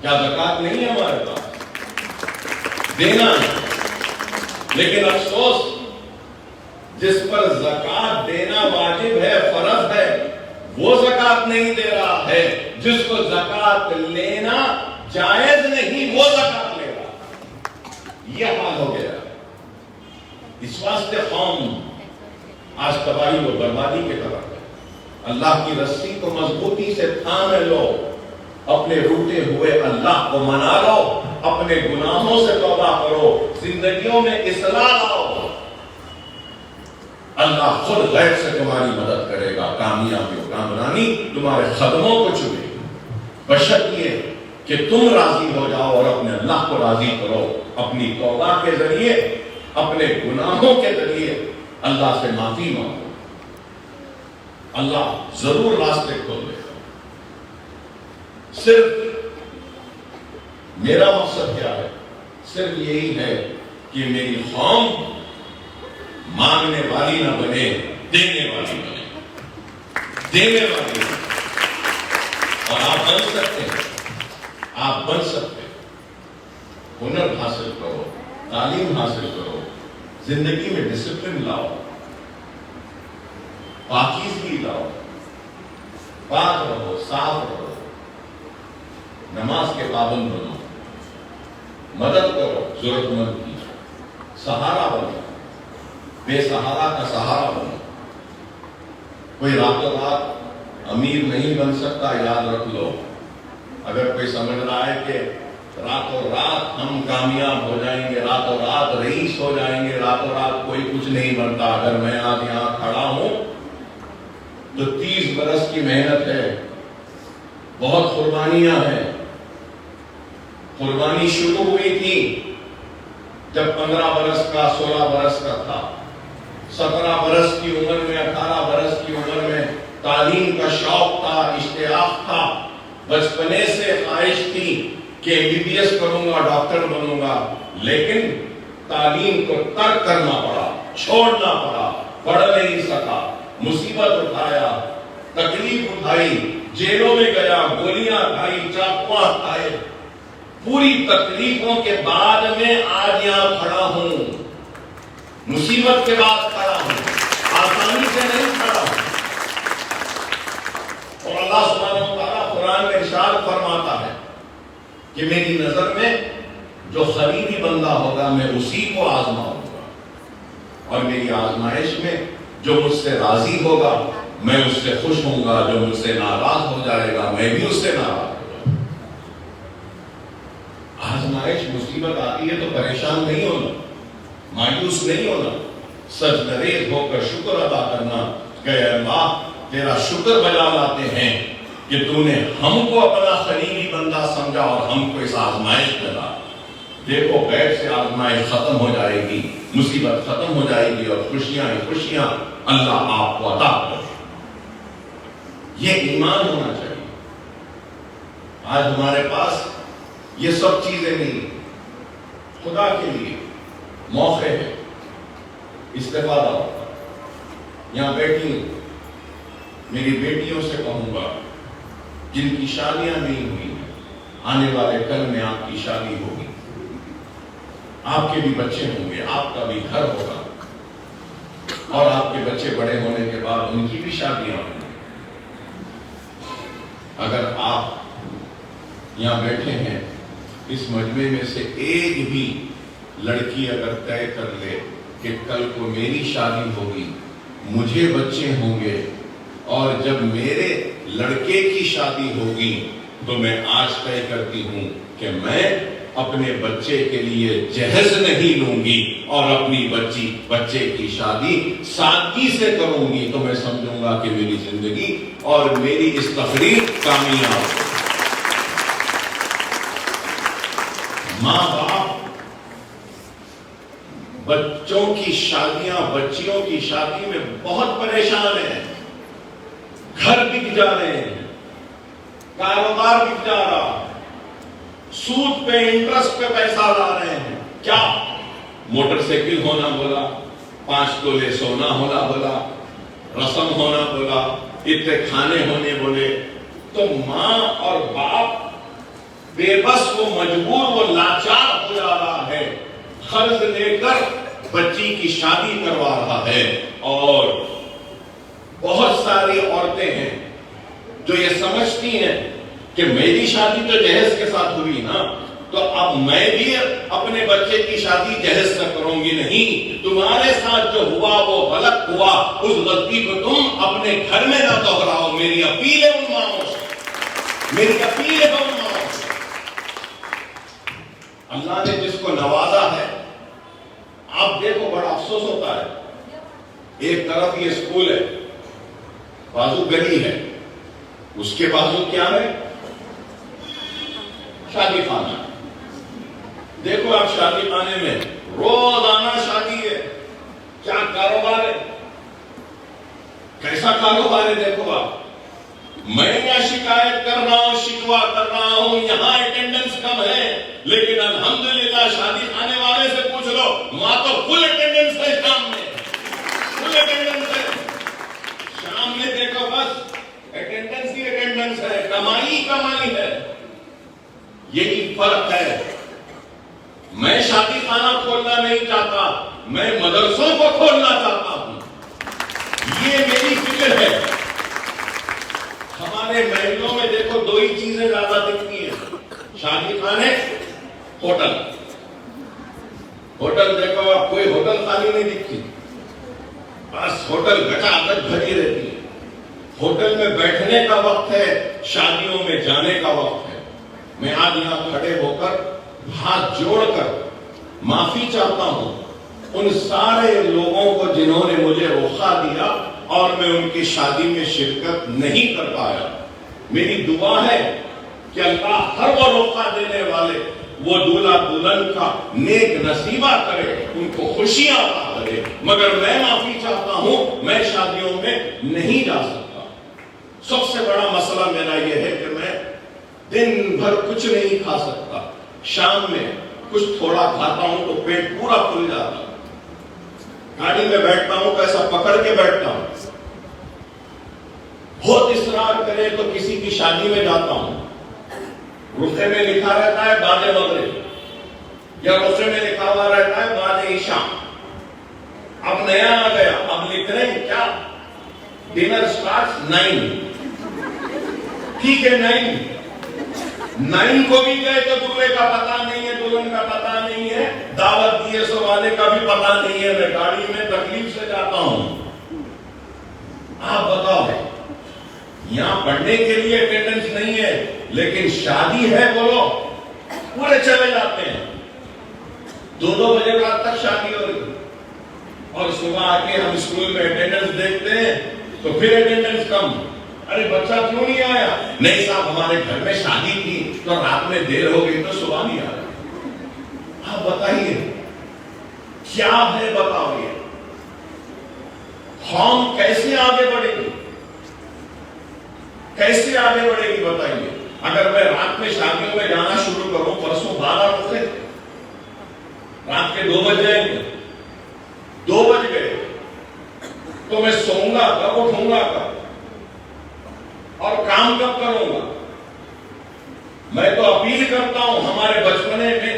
کیا زکات نہیں ہے ہمارے پاس؟ دینا ہے، لیکن افسوس جس پر زکات دینا واجب ہے، فرض ہے، وہ زکات نہیں دے رہا ہے۔ جس کو زکات لینا جائز نہیں، وہ زکات لے رہا۔ یہ حال ہو گیا۔ اس واسطے قوم آج تباہی و بربادی کی طرف ہے۔ اللہ کی رسی کو مضبوطی سے تھامے لو، اپنے روٹے ہوئے اللہ کو منا لو، اپنے گناہوں سے توبہ کرو، زندگیوں میں اصلاح لاؤ، اللہ خود غیب سے تمہاری مدد کرے گا، کامیابی و کامرانی تمہارے قدموں کو چومے گی، بشرط یہ کہ تم راضی ہو جاؤ اور اپنے اللہ کو راضی کرو، اپنی توبہ کے ذریعے، اپنے گناہوں کے ذریعے اللہ سے معافی مانگو، اللہ ضرور راستے کھول دے گا۔ صرف میرا مقصد کیا ہے؟ صرف یہی ہے کہ میری قوم مانگنے والی نہ بنے، دینے والی بنے، دینے والی بنے۔ اور آپ بن سکتے ہیں، آپ بن سکتے ہیں۔ ہنر حاصل کرو، تعلیم حاصل کرو، زندگی میں ڈسپلن لاؤ، پاکیزگی لاؤ، پاک رہو، صاف رہو، نماز کے پابند بنو، مدد کرو ضرورت مند کی، سہارا بنو، بے سہارا کا سہارا بنو۔ کوئی راتوں رات امیر نہیں بن سکتا، یاد رکھ لو۔ اگر کوئی سمجھ رہا ہے کہ راتوں رات ہم کامیاب ہو جائیں گے، راتوں رات رئیس ہو جائیں گے، راتوں رات کوئی کچھ نہیں بنتا۔ اگر میں آج یہاں کھڑا ہوں تو 30 برس کی محنت ہے، بہت قربانیاں ہیں۔ قربانی شروع ہوئی تھی جب 15 برس کا، 16 برس کا تھا، 17 برس کی عمر میں، 18 برس کی عمر میں تعلیم کا شوق تھا، اشتیاق تھا، بچپنے سے خواہش تھی کہ MBBS کروں گا، ڈاکٹر بنوں گا، لیکن تعلیم کو ترک کرنا پڑا، چھوڑنا پڑا، پڑھ نہیں سکا، مصیبت اٹھایا، تکلیف اٹھائی، جیلوں میں گیا، گولیاں کھائی، چاقواں کھائے، پوری تکلیفوں کے بعد میں آج یہاں کھڑا ہوں، مصیبت کے بعد کھڑا ہوں، آسانی سے نہیں کھڑا ہوں۔ اور اللہ سبحانہ و تعالیٰ قرآن میں ارشاد فرماتا ہے کہ میری نظر میں جو خریدی بندہ ہوگا میں اسی کو آزماؤں گا، اور میری آزمائش میں جو مجھ سے راضی ہوگا میں اس سے خوش ہوں گا، جو مجھ سے ناراض ہو جائے گا میں بھی اس سے ناراض ہوں گا۔ آزمائش مصیبت آتی ہے تو پریشان نہیں ہونا، مایوس نہیں ہونا، سجدریز ہو کر شکر ادا کرنا کہ اے اللہ تیرا شکر بجا لاتے ہیں کہ تو نے ہم کو اپنا خلیلی بندہ سمجھا اور ہم کو اس آزمائش میں ڈالا۔ دیکھو غیب سے آزمائش ختم ہو جائے گی، مصیبت ختم ہو جائے گی، اور خوشیاں ہی خوشیاں اللہ آپ کو عطا کرے۔ یہ ایمان ہونا چاہیے۔ آج ہمارے پاس یہ سب چیزیں نہیں، خدا کے لیے موقع ہے، استفادہ ہوگا۔ یہاں بیٹھی میری بیٹیوں سے کہوں گا جن کی شادیاں نہیں ہوئی ہیں، آنے والے کل میں آپ کی شادی ہوگی، آپ کے بھی بچے ہوں گے، آپ کا بھی گھر ہوگا، اور آپ کے بچے بڑے ہونے کے بعد ان کی بھی شادیاں ہوں گی۔ اگر آپ یہاں بیٹھے ہیں، اس مجمع میں سے ایک بھی لڑکی اگر طے کر لے کہ کل کو میری شادی ہوگی، مجھے بچے ہوں گے، اور جب میرے لڑکے کی شادی ہوگی تو میں آج طے کرتی ہوں کہ میں اپنے بچے کے لیے جہیز نہیں لوں گی اور اپنی بچے کی شادی سادگی سے کروں گی، تو میں سمجھوں گا کہ میری زندگی اور میری اس تقریر کامیاب ہے۔ ماں باپ بچوں کی شادیاں، بچیوں کی شادی میں بہت پریشان ہیں، گھر بک جا رہے ہیں، کاروبار بک جا رہا، سود پہ انٹرسٹ پہ پیسہ لا رہے ہیں۔ کیا موٹر سائیکل ہونا بولا، 5 تولے سونا ہونا بولا، رسم ہونا بولا، اتنے کھانے ہونے بولے، تو ماں اور باپ بے بس، وہ مجبور، وہ لاچار ہو جا رہا ہے، قرض لے کر بچی کی شادی کروا رہا ہے۔ اور بہت ساری عورتیں ہیں جو یہ سمجھتی ہیں کہ میری شادی تو جہیز کے ساتھ ہوئی نا، تو اب میں بھی اپنے بچے کی شادی جہیز سے کروں گی۔ نہیں، تمہارے ساتھ جو ہوا وہ غلط ہوا، اس غلطی کو تم اپنے گھر میں نہ دہراؤ۔ میری اپیل ہے ان ماؤں سے، میری اپیل ہے ان ماؤں سے۔ اللہ نے جس کو نوازا ہے، آپ دیکھو بڑا افسوس ہوتا ہے، ایک طرف یہ اسکول ہے، بازو گلی ہے، اس کے بازو کیا ہے؟ شادی خانہ۔ دیکھو آپ شادی خانے میں روزانہ شادی ہے، کیا کاروبار ہے، کیسا کاروبار ہے؟ دیکھو آپ، میں یہاں شکایت کر رہا ہوں، شکوا کر رہا ہوں، یہاں اٹینڈنس کم ہے، لیکن الحمدللہ شادی خانے والے سے پوچھ لو، وہاں تو فل اٹینڈنس ہے، شام میں فل اٹینڈنس ہے۔ شام میں دیکھو بس اٹینڈنس ہی اٹینڈنس ہے، کمائی کمائی ہے۔ یہی فرق ہے۔ میں شادی خانہ کھولنا نہیں چاہتا، میں مدرسوں کو کھولنا چاہتا ہوں، یہ میری فکر ہے۔ ہمارے محلوں میں دیکھو دو ہی چیزیں زیادہ دکھتی ہیں، شادی خانے، ہوٹل۔ ہوٹل دیکھو آپ، کوئی ہوٹل خالی نہیں دکھتی، بس ہوٹل گٹا گٹ بھری رہتی ہے۔ ہوٹل میں بیٹھنے کا وقت ہے، شادیوں میں جانے کا وقت ہے۔ میں آج یہاں کھڑے ہو کر ہاتھ جوڑ کر معافی چاہتا ہوں ان سارے لوگوں کو جنہوں نے مجھے روکا دیا اور میں ان کی شادی میں شرکت نہیں کر پایا۔ میری دعا ہے کہ اللہ ہر وہ روکا دینے والے، وہ دولہا دلہن کا نیک نصیبہ کرے، ان کو خوشیاں عطا کرے، مگر میں معافی چاہتا ہوں، میں شادیوں میں نہیں جا سکتا۔ سب سے بڑا مسئلہ میرا یہ ہے کہ میں دن بھر کچھ نہیں کھا سکتا، شام میں کچھ تھوڑا کھاتا ہوں تو پیٹ پورا کھل جاتا، گاڑی میں بیٹھتا ہوں پیسہ پکڑ کے بیٹھتا ہوں، بہت اصرار کرے تو کسی کی شادی میں جاتا ہوں، رخے میں لکھا رہتا ہے بعد مغرب، یا رخے میں لکھا ہوا رہتا ہے بعد عشاء۔ اب نیا آ گیا، اب لکھ رہے ہیں کیا؟ Dinner starts 9۔ ٹھیک ہے 9 کو بھی گئے تو دولہے کا پتہ نہیں ہے، دلہن کا پتہ نہیں ہے، دعوت دیے سو والے کا بھی پتہ نہیں ہے، میں گاڑی میں تکلیف سے جاتا ہوں۔ آپ بتاؤ، یہاں پڑھنے کے لیے اٹینڈنس نہیں ہے، لیکن شادی ہے بولو پورے چلے جاتے ہیں، 2 بجے رات تک شادی ہو رہی، اور صبح آ کے ہم اسکول میں اٹینڈنس دیکھتے ہیں تو پھر اٹینڈنس کم۔ ارے بچہ کیوں نہیں آیا؟ نہیں صاحب ہمارے گھر میں شادی تھی تو رات میں دیر ہو گئی تو صبح نہیں آیا۔ آپ بتائیے کیا ہے؟ بتاؤ یہ قوم کیسے آگے بڑھے گی؟ کیسے آگے بڑھے گی بتائیے؟ اگر میں رات میں شادیوں میں جانا شروع کروں، پرسوں 12 بجے رات کے 2 بج جائیں گے، 2 بج گئے تو میں سوؤں گا کب، اٹھوں گا کب، اور کام کب کروں گا؟ میں تو اپیل کرتا ہوں، ہمارے بچپنے میں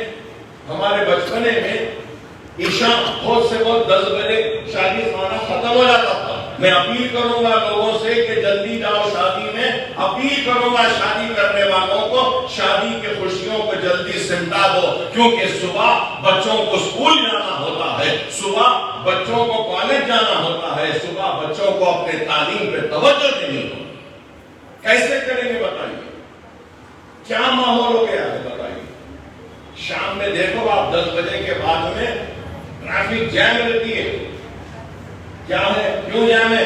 ہمارے بچپنے میں عشاء بہت سے بہت 10 بجے شادی خانہ ختم ہو جاتا تھا. میں اپیل کروں گا لوگوں سے کہ جلدی جاؤ شادی میں. اپیل کروں گا شادی کرنے والوں کو شادی کے خوشیوں کو جلدی سمٹا دو, کیونکہ صبح بچوں کو اسکول جانا ہوتا ہے, صبح بچوں کو کالج جانا ہوتا ہے, صبح بچوں کو اپنے تعلیم پہ توجہ دینی ہوتی ہے. کیسے کریں گے بتائیے؟ کیا ماحول ہو گیا ہے بتائیے؟ شام میں دیکھو آپ 10 بجے کے بعد میں ٹریفک جام رہتی ہے. کیا ہے؟ کیوں جام ہے؟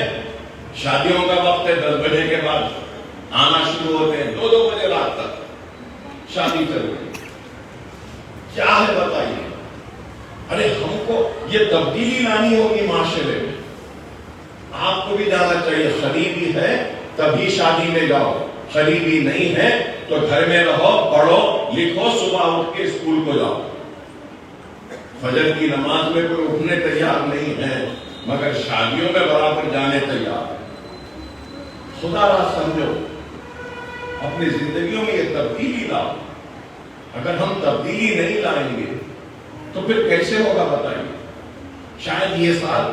شادیوں کا وقت ہے, 10 بجے کے بعد آنا شروع ہوتے ہیں, 2 بجے رات تک شادی چل رہی. کیا ہے بتائیے؟ ارے ہم کو یہ تبدیلی لانی ہوگی معاشرے میں. آپ کو بھی جانا چاہیے, قریبی ہے تبھی شادی میں جاؤ, قریبی نہیں ہے تو گھر میں رہو, پڑھو لکھو, صبح اٹھ کے اسکول کو جاؤ. فجر کی نماز میں کوئی اٹھنے تیار نہیں ہے, مگر شادیوں میں برابر جانے تیار ہے. خدا را سمجھو, اپنی زندگیوں میں یہ تبدیلی لاؤ. اگر ہم تبدیلی نہیں لائیں گے تو پھر کیسے ہوگا بتائیے؟ شاید یہ سال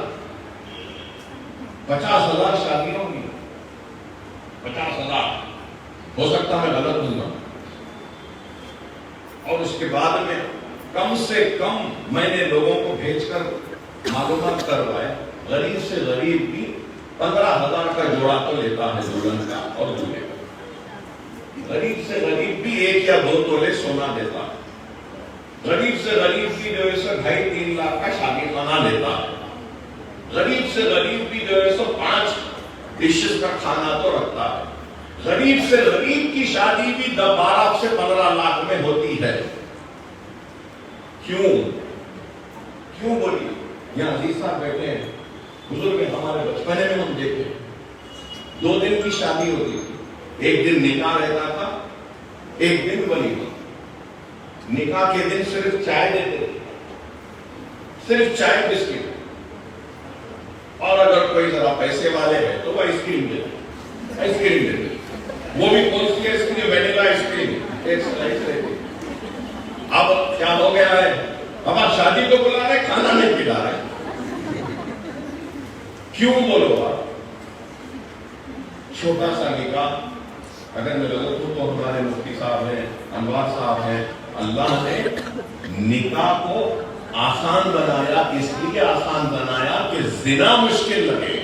50,000 شادیاں ہوں گی. 50,000 ہو سکتا میں غلط ہوں گا. اور اس کے بعد میں کم سے کم میں نے لوگوں کو بھیج کر معلومات کروائے, غریب سے غریب بھی 15,000 کا جوڑا تو لیتا ہے دلہن کا اور دولہے کا. غریب سے غریب بھی 1 یا 2 تولے سونا دیتا ہے. غریب سے غریب بھی جو ہے 2.5-3 لاکھ کا شادی خانہ لیتا ہے. غریب سے غریب بھی جو ہے 5 ڈشز کا کھانا تو رکھتا ہے. غریب سے غریب کی شادی بھی 12 سے 15 لاکھ میں ہوتی ہے. کیوں بولیے؟ یہاں عزیز صاحب بیٹھے ہیں, بزرگ ہمارے بچپنے میں ہم دیکھتے 2 دن کی شادی ہوتی تھی. 1 دن نکاح رہتا تھا, 1 دن ولیمہ. نکاح کے دن صرف چائے دیتے تھے, صرف چائے بسکٹ, اور اگر کوئی ذرا پیسے والے ہیں تو وہ آئس کریم دیتے. آئس کریم دیتے, وہ بھی کون سی ice cream? Vanilla ice cream, ایک سلائس رہتی. اب کیا ہو گیا ہے, اب آپ شادی کو بلا رہے, کھانا نہیں کھلا رہے. کیوں بولو آپ؟ چھوٹا سا نکاح, اگر میں غلط ہوں تو ہمارے مفتی صاحب ہیں, انوار صاحب ہیں, اللہ نے نکاح کو آسان بنایا, اس لیے آسان بنایا کہ زنا مشکل لگے.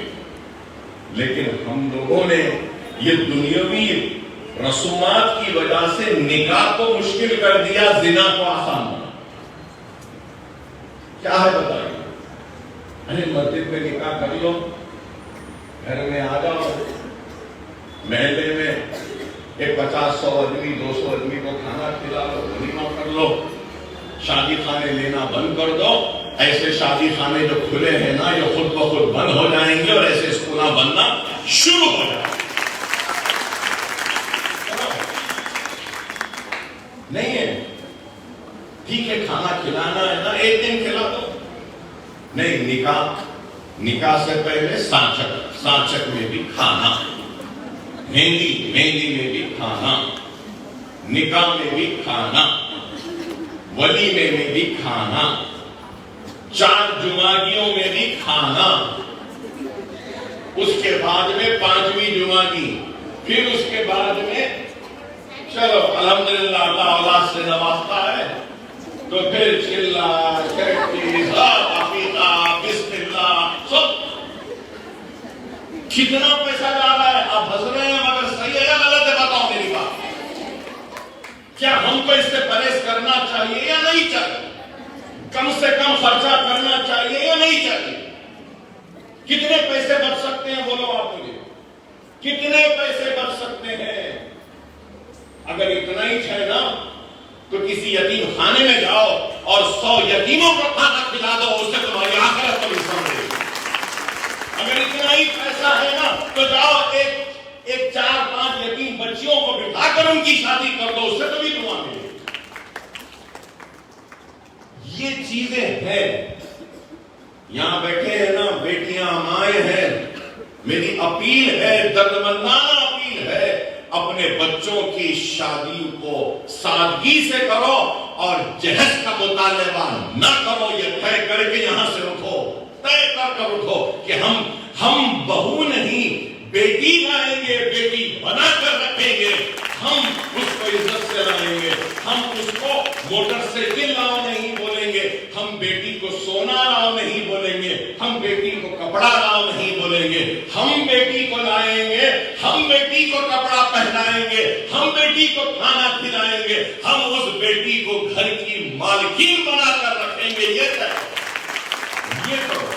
لیکن ہم لوگوں نے یہ دنیاوی رسومات کی وجہ سے نکاح کو مشکل کر دیا, زنا کو آسان بنا. کیا ہے بتائیے؟ ارے مسجد میں نکاح کر لو, گھر میں آ جاؤ, محلے میں ایک 50-100 آدمی 200 آدمی کو کھانا کھلا لو, ولیمہ کر لو. شادی خانے لینا بند کر دو. ایسے شادی خانے جو کھلے ہیں نا, یہ خود بخود بند ہو جائیں گے اور ایسے اسکولاں بننا شروع ہو جائیں گے. نہیں ہے ٹھیک ہے, کھانا کھلانا ہے نا, 1 دن کھلا دو. نہیں, نکاح سے پہلے سانچک میں بھی کھانا, مہندی میں بھی کھانا, نکاح میں بھی کھانا, ولیمے میں بھی کھانا, 4 جمعگیوں میں بھی کھانا, اس کے بعد میں 5ویں جمعگی, پھر اس کے بعد میں چلو الحمدللہ اللہ اولاد سے نوازتا ہے تو پھر چلا چٹی عقیقہ بسم اللہ سب. کتنا پیسہ جا رہا ہے؟ آپ ہنس رہے ہیں مگر صحیح ہے یا غلط ہے؟ بتاؤ میری بات. کیا ہم کو اس سے پرہیز کرنا چاہیے یا نہیں چاہیے؟ کم سے کم خرچہ کرنا چاہیے یا نہیں چاہیے؟ کتنے پیسے بچ سکتے ہیں بولو آپ مجھے, کتنے پیسے بچ سکتے ہیں؟ اگر اتنا ہی ہے نا تو کسی یتیم خانے میں جاؤ اور 100 یتیموں کو کھانا کھلا دو, اس سے تمہاری آخرت کو بھی سمجھے. اگر اتنا ہی پیسہ ہے نا تو جاؤ ایک 4-5 یتیم بچیوں کو بٹھا کر ان کی شادی کر دو, اس سے تو بھی دعا ملے. یہ چیزیں ہیں. یہاں بیٹھے ہیں نا بیٹیاں مائیں ہیں, میری اپیل ہے, دردمندانہ اپیل ہے, اپنے بچوں کی شادی کو سادگی سے کرو اور جہیز کا مطالبہ نہ کرو، یہ طے کر کے یہاں سے اٹھو، طے کر اٹھو کہ ہم بہو نہیں بیٹی لائیں گے، بیٹی بنا کر رکھیں گے، ہم اس کو عزت سے لائیں گے، ہم اس کو موٹر سائیکل لاؤ نہیں بولیں گے، ہم بیٹی کو سونا لاؤ نہیں بولیں گے، ہم بیٹی کو کپڑا لاؤ نہیں بولیں گے، ہم بیٹی کو لائیں گے، ہم بیٹی کو کپڑا پہنائیں گے، ہم بیٹی کو کھانا کھلائیں گے، ہم اس بیٹی کو گھر کی مالکین بنا کر رکھیں گے۔ یہ کرو،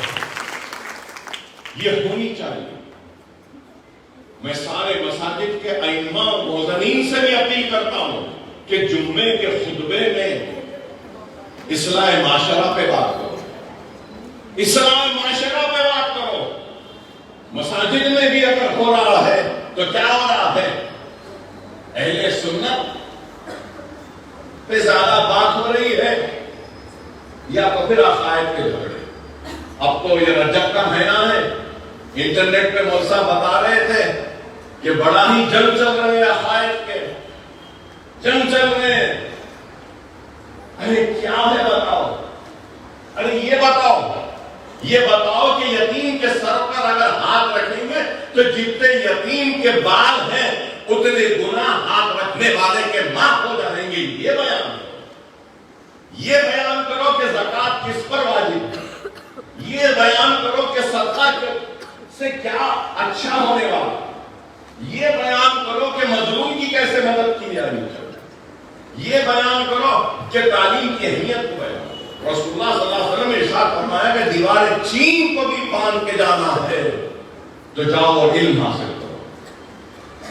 یہ ہونی چاہیے۔ میں سارے مساجد کے ائمہ موذنین سے بھی اپیل کرتا ہوں کہ جمعے کے خطبے میں اصلاح معاشرہ پہ بات کرو، اصلاح معاشرہ پہ بات کرو۔ مساجد میں بھی اگر ہو رہا ہے تو کیا ہو رہا ہے؟ اہل سنت پہ زیادہ بات ہو رہی ہے یا تو پھر عقائد کے جھگڑے؟ اب تو یہ رجب کا مہینہ ہے، انٹرنیٹ پہ مولوی صاحب بتا رہے تھے کہ بڑا ہی جنگ چل رہے ہیں، عقائد کے جنگ چل رہے ہیں۔ ارے کیا ہے بتاؤ، ارے یہ بتاؤ کہ یتیم کے سر پر اگر ہاتھ رکھیں گے تو جتنے یتیم کے بال ہیں اتنے گناہ ہاتھ رکھنے والے کے معاف ہو جائیں گے۔ یہ بیان کرو کہ زکوٰۃ کس پر واجب ہے، یہ بیان کرو کہ صدقہ سے کیا اچھا ہونے والا، یہ بیان کرو کہ مظلوم کی کیسے مدد کی جانی چاہیے، یہ بیان کرو کہ تعلیم کی اہمیت کو بیان۔ رسول اللہ صلی اللہ علیہ وسلم نے ارشاد فرمایا کہ دیوار چین کو بھی پان کے جانا ہے تو جاؤ اور علم حاصل کرو۔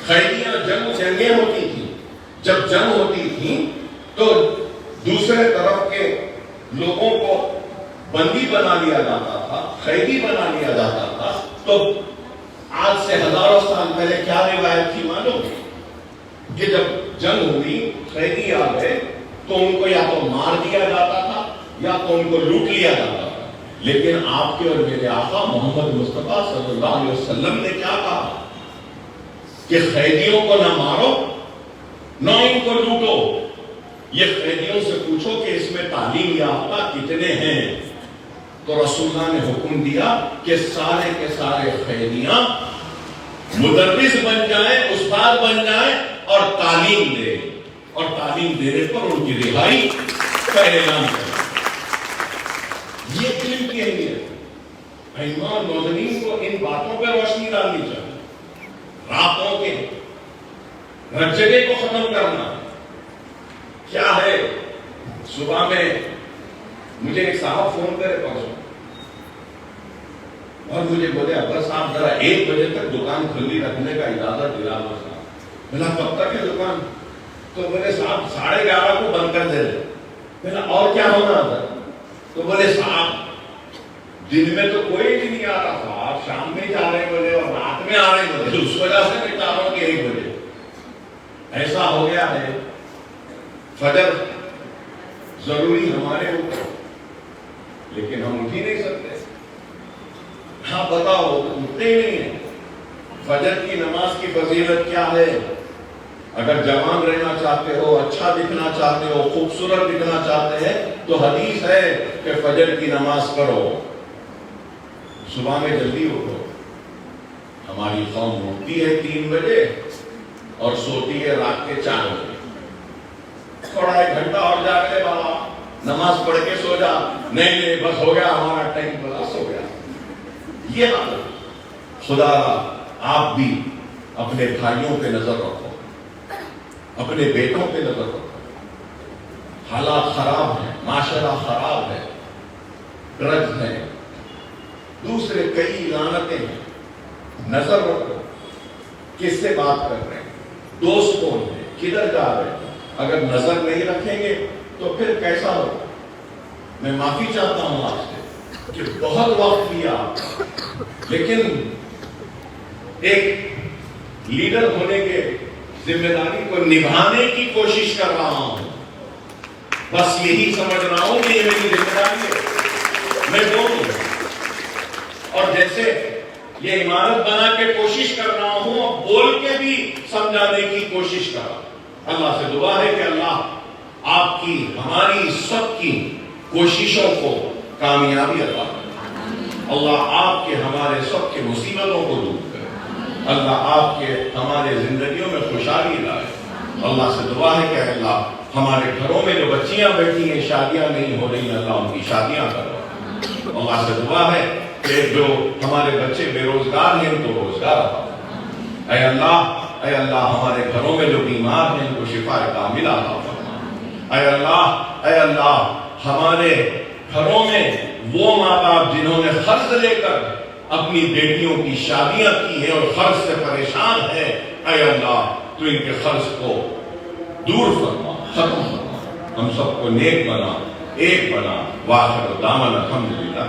خیریاں جنگیں ہوتی تھیں، جب جنگ ہوتی تھی تو دوسرے طرف کے لوگوں کو بندی بنا لیا جاتا تھا، قیدی بنا لیا جاتا تھا۔ تو آج سے ہزاروں سال پہلے کیا روایت تھی معلوم کہ جب جنگ ہوئی، قیدی آ گئے تو ان کو یا تو مار دیا جاتا تھا یا تو ان کو لوٹ لیا جاتا تھا۔ لیکن آپ کے اور میرے آقا محمد مصطفیٰ صلی اللہ علیہ وسلم نے کیا کہا کہ قیدیوں کو نہ مارو نہ ان کو لوٹو، یہ قیدیوں سے پوچھو کہ اس میں تعلیم یافتہ کتنے ہیں۔ تو رسول اللہ نے حکم دیا کہ سارے کے سارے قیدیاں مدرس بن جائیں، استاد بن جائیں اور تعلیم دیں، اور تعلیم دینے پر ان کی رہائی کا اعلان کریں۔ یہ علم کی اہمیت، ائمہ نوذرین کو ان باتوں پہ روشنی ڈالنی چاہیے۔ راتوں کے رجگے کو ختم کرنا کیا ہے؟ صبح میں مجھے ایک صاحب فون کرے پرسوں اور مجھے بولے عباس صاحب ذرا 1 بجے تک دکان کھلی رکھنے کا اجازت دلا دو صاحب۔ میں نے کب تک ہے دکان؟ تو بولے صاحب 11:30 کو بند کر دے رہے۔ میں نے اور کیا ہونا تھا؟ تو بولے صاحب دن میں تو کوئی بھی نہیں آ رہا تھا، آپ شام میں جا رہے بولے اور رات میں آ رہے بولے، اس وجہ سے میں چاہ رہا ہوں کہ 1 بجے۔ ایسا ہو گیا ہے، فجر ضروری ہمارے اوپر لیکن ہم اٹھ ہی نہیں سکتے۔ ہاں بتاؤ، اٹھتے ہی نہیں ہیں۔ فجر کی نماز کی فضیلت کیا ہے؟ اگر جوان رہنا چاہتے ہو، اچھا دکھنا چاہتے ہو، خوبصورت دکھنا چاہتے ہیں تو حدیث ہے کہ فجر کی نماز کرو، صبح میں جلدی اٹھو۔ ہماری قوم اٹھتی ہے 3 بجے اور سوتی ہے رات کے 4 بجے۔ تھوڑا 1 گھنٹہ اور جاگ لے بابا، نماز پڑھ کے سو جا، نہیں بس ہو گیا ہمارا ٹائم پاس ہو گیا۔ یہ حالت، خدا آپ بھی اپنے بھائیوں پہ نظر رکھو، اپنے بیٹوں پہ نظر رکھو۔ حالات خراب ہیں، معاشرہ خراب ہے، ڈرگز ہے، دوسرے کئی لعنتیں ہیں۔ نظر رکھو کس سے بات کر رہے ہیں، دوست کون ہے، کدھر جا رہے ہیں۔ اگر نظر نہیں رکھیں گے تو پھر کیسا ہوگا؟ میں معافی چاہتا ہوں آپ سے کہ بہت وقت لیا، لیکن ایک لیڈر ہونے کے ذمہ داری کو نبھانے کی کوشش کر رہا ہوں۔ بس یہی سمجھ رہا ہوں کہ یہ میری ذمہ داری ہے، میں بولوں اور جیسے یہ عمارت بنا کے کوشش کر رہا ہوں، اور بول کے بھی سمجھانے کی کوشش کر رہا ہوں۔ اللہ سے دعا ہے کہ اللہ آپ کی ہماری سب کی کوششوں کو کامیابی عطا کرے۔ اللہ آپ کے ہمارے سب کے مصیبتوں کو دور کرے۔ اللہ آپ کے ہمارے زندگیوں میں خوشحالی لائے۔ اللہ سے دعا ہے کہ اللہ ہمارے گھروں میں جو بچیاں بیٹھی ہیں، شادیاں نہیں ہو رہی، اللہ ان کی شادیاں کرو۔ اللہ سے دعا ہے کہ جو ہمارے بچے بے روزگار ہیں ان کو روزگار عطا فرما۔ اے اللہ ہمارے گھروں میں جو بیمار ہیں ان کو شفا کاملہ عطا فرما۔ اے اللہ ہمارے گھروں میں وہ ماں باپ جنہوں نے قرض لے کر اپنی بیٹیوں کی شادیاں کی ہیں اور قرض سے پریشان ہیں، اے اللہ تو ان کے قرض کو دور فرما، ختم فرما، ہم سب کو نیک بنا، ایک بنا۔ وآخر دعوانا الحمدللہ۔